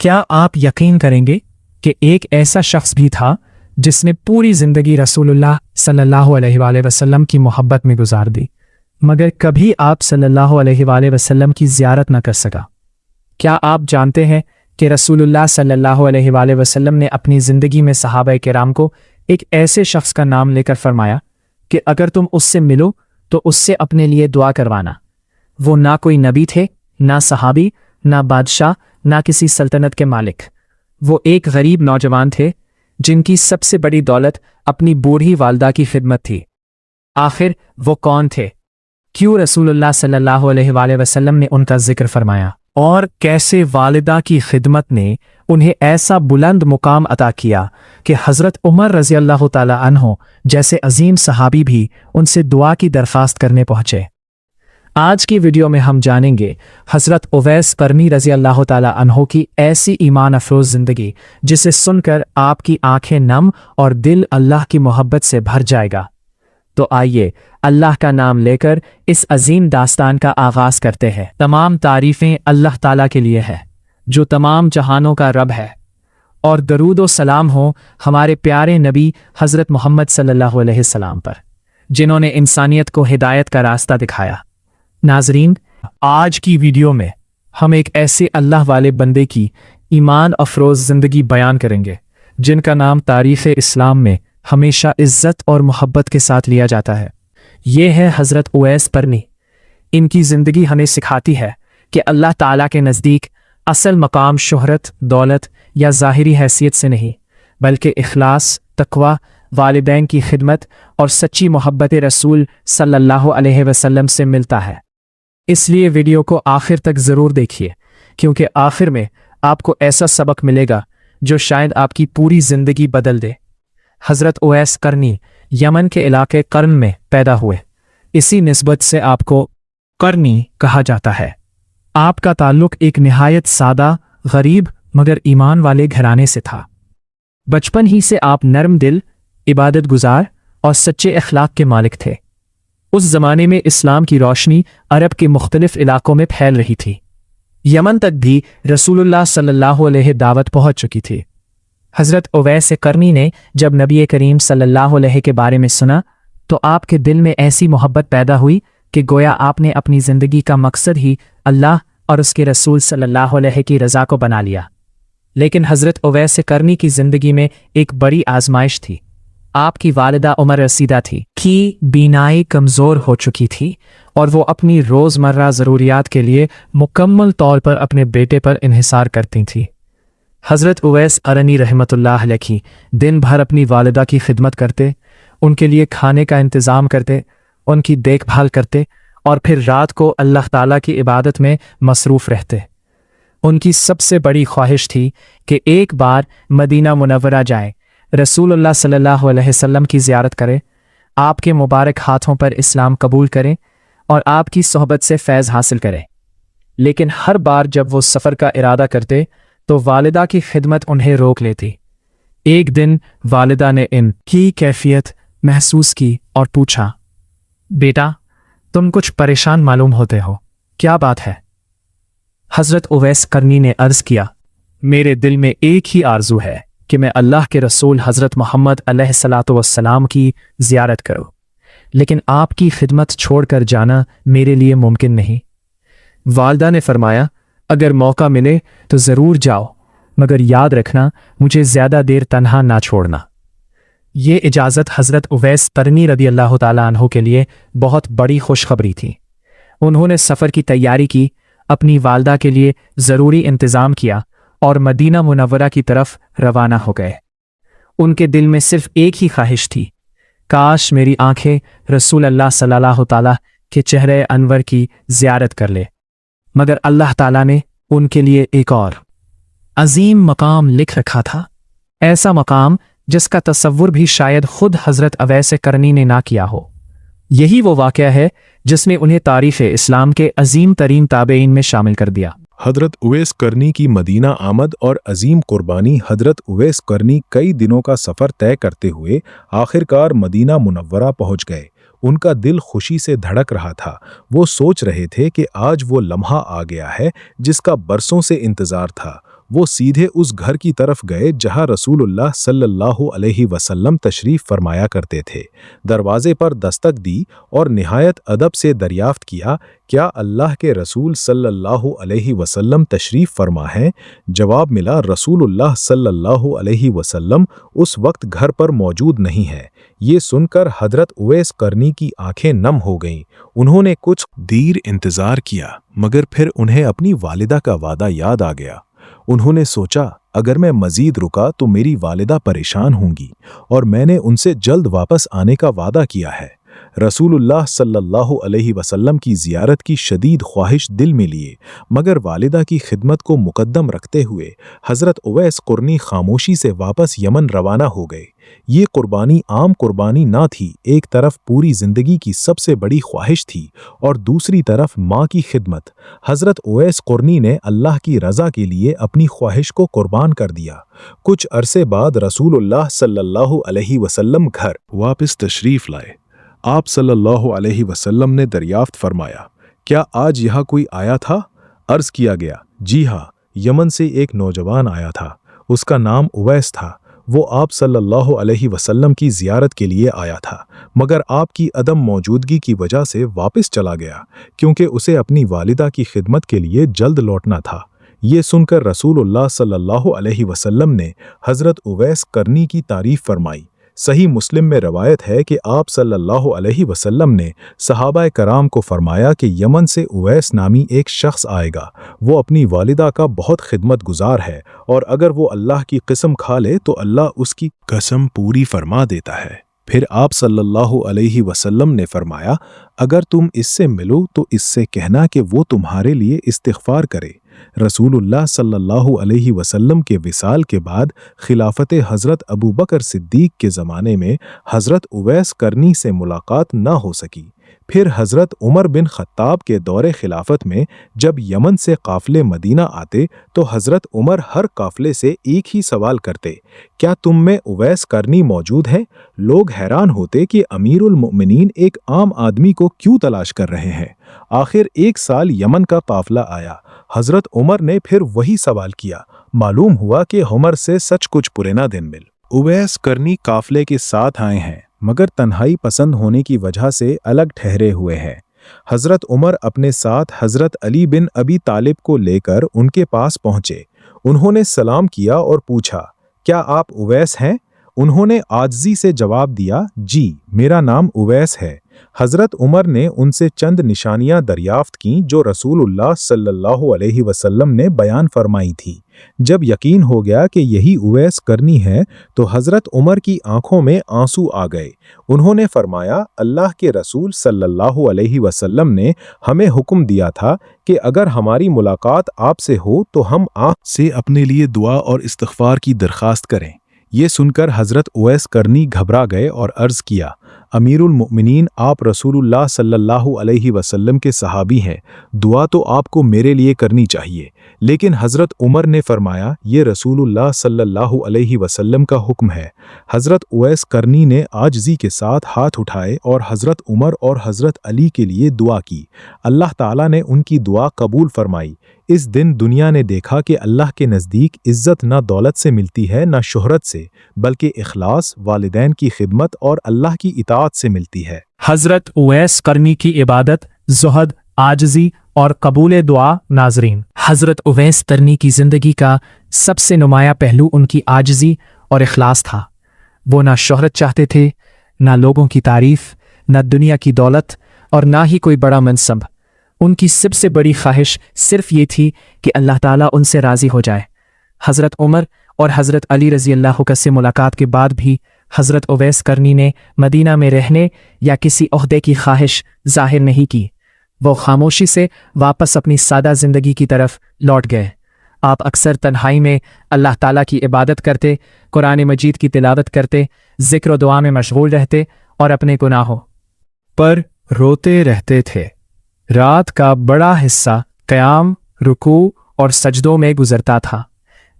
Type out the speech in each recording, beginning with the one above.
क्या आप यकीन करेंगे कि एक ऐसा शख्स भी था जिसने पूरी ज़िंदगी रसूलुल्लाह सल्लल्लाहु अलैहि वसल्लम की मोहब्बत में गुजार दी, मगर कभी आप सल्लल्लाहु अलैहि वसल्लम की ज़ियारत न कर सका। क्या आप जानते हैं कि रसूलुल्लाह सल्लल्लाहु अलैहि वसल्लम ने अपनी ज़िंदगी में सहाबाए किराम को एक ऐसे शख्स का नाम लेकर फरमाया कि अगर तुम उससे मिलो तो उससे अपने लिए दुआ करवाना। वो ना कोई नबी थे, ना सहाबी, ना बादशाह, ना किसी सल्तनत के मालिक। वो एक गरीब नौजवान थे जिनकी सबसे बड़ी दौलत अपनी बूढ़ी वालदा की खिदमत थी। आखिर वो कौन थे? क्यों रसूलुल्लाह सल्लल्लाहु अलैहि वसल्लम ने उनका जिक्र फरमाया, और कैसे वालिदा की खिदमत ने उन्हें ऐसा बुलंद मुकाम अता किया कि हज़रत उमर रज़ी अल्लाह ताला अन्हो जैसे अजीम सहाबी भी उनसे दुआ की दरख्वास्त करने पहुंचे। आज की वीडियो में हम जानेंगे हज़रत उवैस करनी रज़ी अल्लाह ताला अन्हो की ऐसी ईमान अफरोज़ ज़िंदगी जिसे सुनकर आपकी आंखें नम और दिल अल्लाह की मोहब्बत से भर जाएगा। तो आइए अल्लाह का नाम लेकर इस अजीम दास्तान का आगाज़ करते हैं। तमाम तारीफ़ें अल्लाह ताला के लिए है जो तमाम जहानों का रब है, और दरूद व सलाम हो हमारे प्यारे नबी हज़रत मोहम्मद सल्लल्लाहु अलैहि वसल्लम पर, जिन्होंने इंसानियत को हिदायत का रास्ता दिखाया। नाज़रीन, आज की वीडियो में हम एक ऐसे अल्लाह वाले बंदे की ईमान अफरोज़ ज़िंदगी बयान करेंगे जिनका नाम तारीख़ इस्लाम में हमेशा इज़्ज़त और मोहब्बत के साथ लिया जाता है। ये है हज़रत उवैस करनी। इनकी ज़िंदगी हमें सिखाती है कि अल्लाह ताला के नज़दीक असल मकाम शोहरत, दौलत या ज़ाहिरी हैसियत से नहीं, बल्कि इखलास, तक़वा, वालिदैन की खिदमत और सच्ची मोहब्बत रसूल सल्लल्लाहु अलैहि वसल्लम से मिलता है। इसलिए वीडियो को आखिर तक ज़रूर देखिए, क्योंकि आखिर में आपको ऐसा सबक मिलेगा जो शायद आपकी पूरी ज़िंदगी बदल दे। हज़रत उवैस करनी यमन के इलाके कर्न में पैदा हुए। इसी निस्बत से आपको करनी कहा जाता है। आपका ताल्लुक़ एक निहायत सादा, गरीब मगर ईमान वाले घराने से था। बचपन ही से आप नरम दिल, इबादत गुजार और सच्चे अखलाक के मालिक थे। उस ज़माने में इस्लाम की रोशनी अरब के मुख्तलिफ इलाकों में फैल रही थी। यमन तक भी रसूलुल्लाह सल्लल्लाहु अलैहि दावत पहुंच चुकी थी। हज़रत उवैस करनी ने जब नबी करीम सल्लल्लाहु अलैहि के बारे में सुना तो आपके दिल में ऐसी मोहब्बत पैदा हुई कि गोया आपने अपनी ज़िंदगी का मकसद ही अल्लाह और उसके रसूल सल्लल्लाहु अलैहि की रज़ा को बना लिया। लेकिन हज़रत उवैस करनी की ज़िंदगी में एक बड़ी आजमाइश थी। आपकी वालिदा उमर रसीदा थी कि बीनाई कमज़ोर हो चुकी थी और वो अपनी रोज़मर्रा ज़रूरियात के लिए मुकम्मल तौर पर अपने बेटे पर इन्हिसार करती थी। हज़रत उवैस करनी रहमतुल्लाह अलैहि दिन भर अपनी वालिदा की खिदमत करते, उनके लिए खाने का इंतज़ाम करते, उनकी देखभाल करते और फिर रात को अल्लाह ताला की इबादत में मसरूफ़ रहते। उनकी सबसे बड़ी ख्वाहिश थी कि एक बार मदीना मुनव्वरा जाए, रसूलुल्लाह सल्लल्लाहु अलैहि वसल्लम की ज़ियारत करें, आपके मुबारक हाथों पर इस्लाम कबूल करें और आपकी सोहबत से फैज़ हासिल करें। लेकिन हर बार जब वो सफ़र का इरादा करते तो वालिदा की खिदमत उन्हें रोक लेती। एक दिन वालिदा ने इनकी कैफियत महसूस की और पूछा, बेटा तुम कुछ परेशान मालूम होते हो, क्या बात है? हज़रत उवैस करनी ने अर्ज़ किया, मेरे दिल में एक ही आरज़ू है कि मैं अल्लाह के रसूल हज़रत मोहम्मद अलैहिस्सलातु वस्सलाम की ज़ियारत करूं, लेकिन आपकी खिदमत छोड़कर जाना मेरे लिए मुमकिन नहीं। वालिदा ने फरमाया, अगर मौका मिले तो ज़रूर जाओ, मगर याद रखना मुझे ज़्यादा देर तन्हा ना छोड़ना। ये इजाज़त हज़रत उवैस करनी रज़ी अल्लाह ताला अन्हु के लिए बहुत बड़ी खुशखबरी थी। उन्होंने सफ़र की तैयारी की, अपनी वालिदा के लिए ज़रूरी इंतज़ाम किया और मदीना मुनव्वरा की तरफ रवाना हो गए। उनके दिल में सिर्फ एक ही ख्वाहिश थी, काश मेरी आंखें रसूल अल्लाह सल्लल्लाहु ताला के चेहरे अनवर की ज़ियारत कर ले। मगर अल्लाह ताला ने उनके लिए एक और अजीम मकाम लिख रखा था, ऐसा मकाम जिसका तसव्वुर भी शायद खुद हज़रत उवैस करनी ने ना किया हो। यही वो वाक़या है जिसने उन्हें तारीख़ इस्लाम के अजीम तरीन ताबेईन में शामिल कर दिया। हज़रत उवैस करनी की मदीना आमद और अजीम कुर्बानी। हज़रत उवैस करनी कई दिनों का सफ़र तय करते हुए आखिरकार मदीना मुनव्वरा पहुंच गए। उनका दिल खुशी से धड़क रहा था। वो सोच रहे थे कि आज वो लम्हा आ गया है जिसका बरसों से इंतज़ार था। وہ سیدھے اس گھر کی طرف گئے جہاں رسول اللہ صلی اللہ علیہ وسلم تشریف فرمایا کرتے تھے۔ دروازے پر دستک دی اور نہایت ادب سے دریافت کیا، کیا اللہ کے رسول صلی اللہ علیہ وسلم تشریف فرما ہیں؟ جواب ملا، رسول اللہ صلی اللہ علیہ وسلم اس وقت گھر پر موجود نہیں ہے۔ یہ سن کر حضرت اویس قرنی کی آنکھیں نم ہو گئیں۔ انہوں نے کچھ دیر انتظار کیا، مگر پھر انہیں اپنی والدہ کا وعدہ یاد آ گیا۔ انہوں نے سوچا، اگر میں مزید رکا تو میری والدہ پریشان ہوں گی، اور میں نے ان سے جلد واپس آنے کا وعدہ کیا ہے۔ رسول اللہ صلی اللہ علیہ وسلم کی زیارت کی شدید خواہش دل میں لیے، مگر والدہ کی خدمت کو مقدم رکھتے ہوئے حضرت اویس قرنی خاموشی سے واپس یمن روانہ ہو گئے۔ یہ قربانی عام قربانی نہ تھی، ایک طرف پوری زندگی کی سب سے بڑی خواہش تھی اور دوسری طرف ماں کی خدمت۔ حضرت اویس قرنی نے اللہ کی رضا کے لیے اپنی خواہش کو قربان کر دیا۔ کچھ عرصے بعد رسول اللہ صلی اللہ علیہ وسلم گھر واپس تشریف لائے۔ آپ صلی اللہ علیہ وسلم نے دریافت فرمایا، کیا آج یہاں کوئی آیا تھا؟ عرض کیا گیا، جی ہاں، یمن سے ایک نوجوان آیا تھا، اس کا نام اویس تھا۔ وہ آپ صلی اللہ علیہ وسلم کی زیارت کے لیے آیا تھا، مگر آپ کی عدم موجودگی کی وجہ سے واپس چلا گیا، کیونکہ اسے اپنی والدہ کی خدمت کے لیے جلد لوٹنا تھا۔ یہ سن کر رسول اللہ صلی اللہ علیہ وسلم نے حضرت اویس قرنی کی تعریف فرمائی۔ صحیح مسلم میں روایت ہے کہ آپ صلی اللہ علیہ وسلم نے صحابہ کرام کو فرمایا کہ یمن سے اویس نامی ایک شخص آئے گا، وہ اپنی والدہ کا بہت خدمت گزار ہے، اور اگر وہ اللہ کی قسم کھا لے تو اللہ اس کی قسم پوری فرما دیتا ہے۔ پھر آپ صلی اللہ علیہ وسلم نے فرمایا، اگر تم اس سے ملو تو اس سے کہنا کہ وہ تمہارے لیے استغفار کرے۔ رسول اللہ صلی اللہ علیہ وسلم کے وصال کے بعد خلافت حضرت ابو بکر صدیق کے زمانے میں حضرت اویس قرنی سے ملاقات نہ ہو سکی۔ پھر حضرت عمر بن خطاب کے دور خلافت میں جب یمن سے قافلے مدینہ آتے تو حضرت عمر ہر قافلے سے ایک ہی سوال کرتے، کیا تم میں اویس قرنی موجود ہے؟ لوگ حیران ہوتے کہ امیر المؤمنین ایک عام آدمی کو کیوں تلاش کر رہے ہیں۔ آخر ایک سال یمن کا قافلہ آیا، حضرت عمر نے پھر وہی سوال کیا۔ معلوم ہوا کہ عمر سے سچ کچھ برے نہ دن مل۔ اویس قرنی قافلے کے ساتھ آئے ہیں، مگر تنہائی پسند ہونے کی وجہ سے الگ ٹھہرے ہوئے ہیں۔ حضرت عمر اپنے ساتھ حضرت علی بن ابی طالب کو لے کر ان کے پاس پہنچے۔ انہوں نے سلام کیا اور پوچھا، کیا آپ اویس ہیں؟ انہوں نے عاجزی سے جواب دیا، جی، میرا نام اویس ہے۔ حضرت عمر نے ان سے چند نشانیاں دریافت کیں جو رسول اللہ صلی اللہ علیہ وسلم نے بیان فرمائی تھی۔ جب یقین ہو گیا کہ یہی اویس قرنی ہے تو حضرت عمر کی آنکھوں میں آنسو آ گئے۔ انہوں نے فرمایا، اللہ کے رسول صلی اللہ علیہ وسلم نے ہمیں حکم دیا تھا کہ اگر ہماری ملاقات آپ سے ہو تو ہم آپ سے اپنے لیے دعا اور استغفار کی درخواست کریں۔ یہ سن کر حضرت اویس قرنی گھبرا گئے اور عرض کیا، امیر المؤمنین، آپ رسول اللہ صلی اللہ علیہ وسلم کے صحابی ہیں، دعا تو آپ کو میرے لیے کرنی چاہیے۔ لیکن حضرت عمر نے فرمایا، یہ رسول اللہ صلی اللہ علیہ وسلم کا حکم ہے۔ حضرت اویس قرنی نے عاجزی کے ساتھ ہاتھ اٹھائے اور حضرت عمر اور حضرت علی کے لیے دعا کی۔ اللہ تعالیٰ نے ان کی دعا قبول فرمائی۔ اس دن دنیا نے دیکھا کہ اللہ کے نزدیک عزت نہ دولت سے ملتی ہے نہ شہرت سے، بلکہ اخلاص، والدین کی خدمت اور اللہ کی اطاعت سے ملتی ہے۔ حضرت اویس قرنی کی عبادت، زہد، عاجزی اور قبول دعا۔ ناظرین، حضرت اویس قرنی کی زندگی کا سب سے نمایاں پہلو ان کی عاجزی اور اخلاص تھا۔ وہ نہ شہرت چاہتے تھے، نہ لوگوں کی تعریف، نہ دنیا کی دولت، اور نہ ہی کوئی بڑا منصب۔ ان کی سب سے بڑی خواہش صرف یہ تھی کہ اللہ تعالیٰ ان سے راضی ہو جائے۔ حضرت عمر اور حضرت علی رضی اللہ عنہ سے ملاقات کے بعد بھی حضرت اویس قرنی نے مدینہ میں رہنے یا کسی عہدے کی خواہش ظاہر نہیں کی۔ وہ خاموشی سے واپس اپنی سادہ زندگی کی طرف لوٹ گئے۔ آپ اکثر تنہائی میں اللہ تعالیٰ کی عبادت کرتے، قرآن مجید کی تلاوت کرتے، ذکر و دعا میں مشغول رہتے اور اپنے گناہوں پر روتے رہتے تھے۔ رات کا بڑا حصہ قیام، رکوع اور سجدوں میں گزرتا تھا۔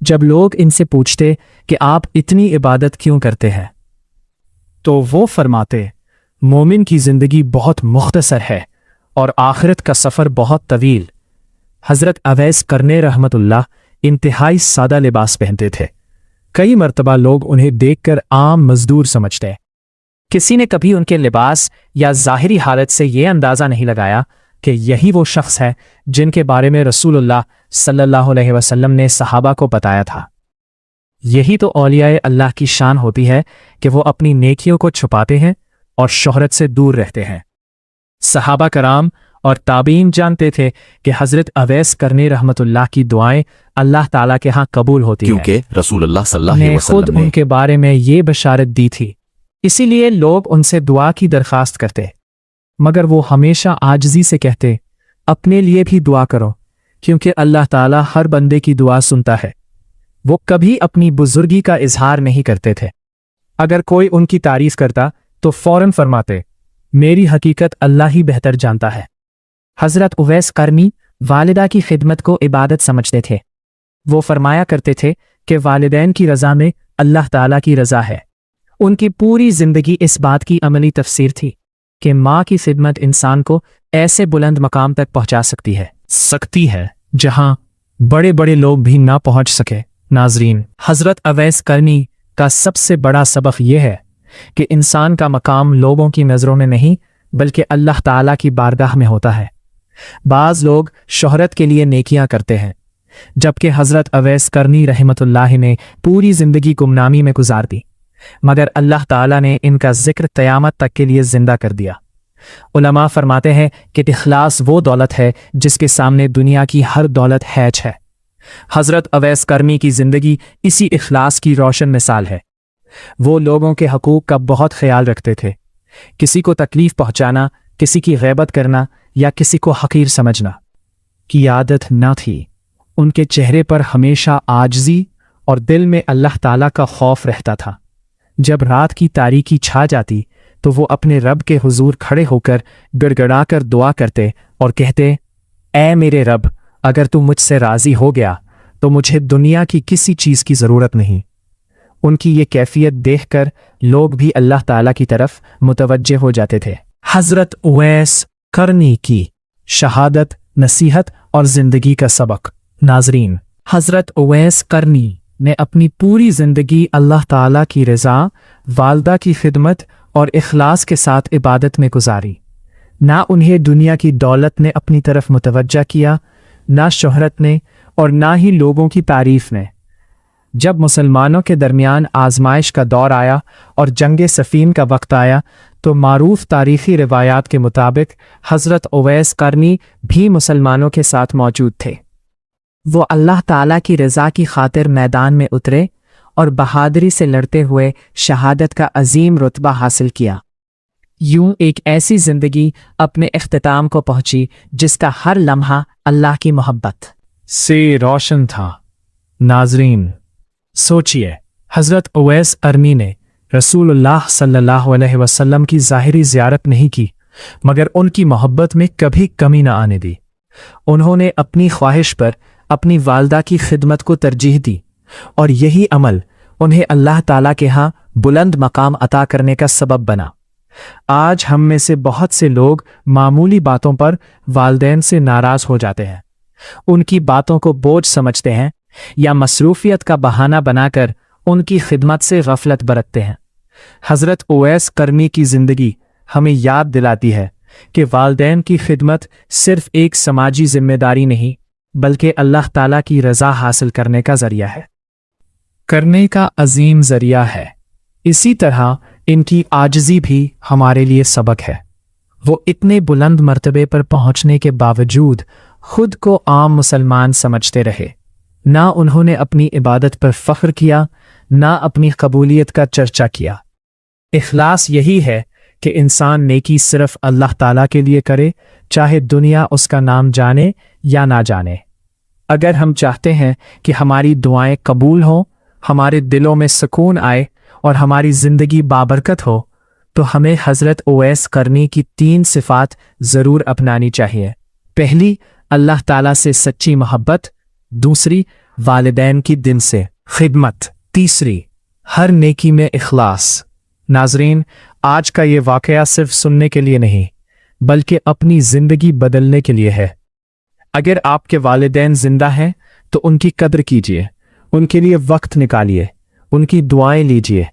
جب لوگ ان سے پوچھتے کہ آپ اتنی عبادت کیوں کرتے ہیں تو وہ فرماتے، مومن کی زندگی بہت مختصر ہے اور آخرت کا سفر بہت طویل۔ حضرت اویس قرنی رحمت اللہ इंतहाई सादा लिबास पहनते थे। कई मर्तबा लोग उन्हें देखकर आम मजदूर समझते। किसी ने कभी उनके लिबास या ज़ाहिरी हालत से ये अंदाज़ा नहीं लगाया कि यही वो शख्स है जिनके बारे में रसूलुल्लाह सल्लल्लाहु अलैहि वसल्लम ने सहाबा को बताया था। यही तो औलियाए अल्लाह की शान होती है कि वो अपनी नेकियों को छुपाते हैं और शोहरत से दूर रहते हैं। सहाबा कराम और ताबीन जानते थे कि हज़रत अवैस करनी रहमतुल्लाह की दुआएं अल्लाह ताला के यहाँ कबूल होती हैं, क्योंकि रसूलुल्लाह सल्लल्लाहु अलैहि ने खुद वसल्लम ने उनके बारे में ये बशारत दी थी। इसीलिए लोग उनसे दुआ की दरखास्त करते, मगर वो हमेशा आजिज़ी से कहते, अपने लिए भी दुआ करो, क्योंकि अल्लाह ताला हर बंदे की दुआ सुनता है। वो कभी अपनी बुजुर्गी का इजहार नहीं करते थे। अगर कोई उनकी तारीफ करता तो फौरन फरमाते, मेरी हकीकत अल्लाह ही बेहतर जानता है। हज़रत उवैस करनी वालिदा की खिदमत को इबादत समझते थे। वो फरमाया करते थे कि वालिदैन की रज़ा में अल्लाह ताला की रज़ा है। उनकी पूरी जिंदगी इस बात की अमली तफसीर थी कि माँ की खिदमत इंसान को ऐसे बुलंद मकाम तक पहुंचा सकती है जहां बड़े बड़े लोग भी ना पहुंच सके। नाजरीन, हज़रत अवैस करनी का सबसे बड़ा सबक यह है कि इंसान का मकाम लोगों की नज़रों में नहीं बल्कि अल्लाह ताला की बारगाह में होता है। बाज़ लोग शोहरत के लिए नेकियां करते हैं, जबकि हज़रत अवैस करनी रहमतुल्लाह ने पूरी जिंदगी गुमनामी में गुजार दी, मगर अल्लाह ताला ने इनका जिक्र क़यामत तक के लिए जिंदा कर दिया। उलमा फरमाते हैं कि इखलास वो दौलत है जिसके सामने दुनिया की हर दौलत हैच है। हज़रत अवैस करनी की जिंदगी इसी इखलास की रोशन मिसाल है। वो लोगों के हकूक़ का बहुत ख्याल रखते थे। किसी को तकलीफ पहुंचाना, किसी की गैबत करना या किसी को हकीर समझना की आदत न थी। उनके चेहरे पर हमेशा आजिज़ी और दिल में अल्लाह ताला का खौफ रहता था। जब रात की तारीकी छा जाती तो वो अपने रब के हुजूर खड़े होकर गड़गड़ा कर दुआ करते और कहते, ऐ मेरे रब, अगर तू मुझसे राज़ी हो गया तो मुझे दुनिया की किसी चीज़ की ज़रूरत नहीं। उनकी ये कैफियत देखकर लोग भी अल्लाह ताला की तरफ मुतवज्जे हो जाते थे। हज़रत उवैस करनी की शहादत, नसीहत और ज़िंदगी का सबक। नाजरीन, हज़रत उवैस करनी ने अपनी पूरी ज़िंदगी अल्लाह ताला की रज़ा, वालदा की खिदमत और इखलास के साथ इबादत में गुजारी। ना उन्हें दुनिया की दौलत ने अपनी तरफ मुतवज्जा किया, ना शोहरत ने और ना ही लोगों की तारीफ ने। जब मुसलमानों के दरमियान आजमाइश का दौर आया और जंग सफ़ीन का वक्त आया तो मारूफ तारीख़ी रिवायात के मुताबिक हज़रत उवैस करनी भी मुसलमानों के साथ मौजूद थे। वो अल्लाह ताला की रज़ा की खातिर मैदान में उतरे और बहादुरी से लड़ते हुए शहादत का अजीम रुतबा हासिल किया। यूं एक ऐसी ज़िंदगी अपने इख्तिताम को पहुंची जिसका हर लम्हा अल्लाह की मोहब्बत से रोशन था। नाजरीन, सोचिए, हज़रत उवैस करनी ने रसूलुल्लाह सल्लल्लाहु अलैहि वसल्लम की ज़ाहिरी ज़ियारत नहीं की, मगर उनकी मोहब्बत में कभी कमी न आने दी। उन्होंने अपनी ख्वाहिश पर अपनी वालदा की खिदमत को तरजीह दी और यही अमल उन्हें अल्लाह ताला के यहाँ बुलंद मकाम अता करने का सबब बना। आज हम में से बहुत से लोग मामूली बातों पर वालदैन से नाराज़ हो जाते हैं, उनकी बातों को बोझ समझते हैं या मसरूफियत का बहाना बनाकर उनकी खिदमत से गफलत बरतते हैं। हज़रत उवैस करनी की ज़िंदगी हमें याद दिलाती है कि वालदैन की खिदमत सिर्फ एक समाजी जिम्मेदारी नहीं बल्कि अल्लाह ताला की रज़ा हासिल करने का ज़रिया है, करने का अजीम ज़रिया है। इसी तरह इनकी आजिज़ी भी हमारे लिए सबक है। वो इतने बुलंद मर्तबे पर पहुंचने के बावजूद खुद को आम मुसलमान समझते रहे। ना उन्होंने अपनी इबादत पर फ़ख्र किया, ना अपनी कबूलियत का चर्चा किया। इखलास यही है कि इंसान नेकी सिर्फ अल्लाह ताला के लिए करे, चाहे दुनिया उसका नाम जाने या ना जाने। अगर हम चाहते हैं कि हमारी दुआएं कबूल हों, हमारे दिलों में सुकून आए और हमारी ज़िंदगी बाबरकत हो, तो हमें हज़रत उवैस करनी की 3 सिफ़ात ज़रूर अपनानी चाहिए। पहली, अल्लाह ताला से सच्ची मोहब्बत। दूसरी, वालिदैन की दिन से खिदमत। तीसरी, हर नेकी में इखलास। नाजरीन, आज का ये वाक़या सिर्फ सुनने के लिए नहीं बल्कि अपनी ज़िंदगी बदलने के लिए है। अगर आपके वालिदैन जिंदा हैं تو ان کی قدر کیجیے، ان کے لیے وقت نکالیے، ان کی دعائیں لیجیے،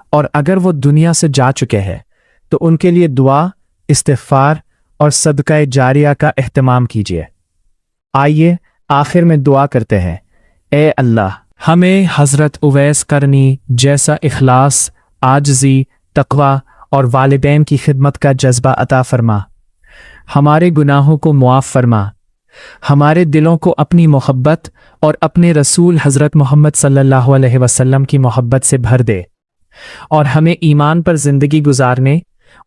اور اگر وہ دنیا سے جا چکے ہیں تو ان کے لیے دعا، استغفار اور صدقہ جاریہ کا اہتمام کیجیے۔ آئیے آخر میں دعا کرتے ہیں۔ اے اللہ، ہمیں حضرت اویس قرنی جیسا اخلاص، عاجزی، تقوی اور والدین کی خدمت کا جذبہ عطا فرما۔ ہمارے گناہوں کو معاف فرما، ہمارے دلوں کو اپنی محبت اور اپنے رسول حضرت محمد صلی اللہ علیہ وسلم کی محبت سے بھر دے، اور ہمیں ایمان پر زندگی گزارنے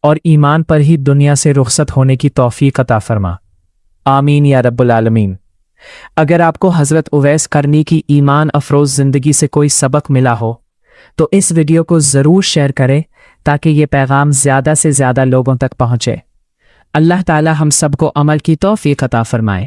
اور ایمان پر ہی دنیا سے رخصت ہونے کی توفیق عطا فرما۔ آمین یا رب العالمین۔ اگر آپ کو حضرت اویس قرنی کی ایمان افروز زندگی سے کوئی سبق ملا ہو تو اس ویڈیو کو ضرور شیئر کریں تاکہ یہ پیغام زیادہ سے زیادہ لوگوں تک پہنچے۔ اللہ تعالی ہم سب کو عمل کی توفیق عطا فرمائے۔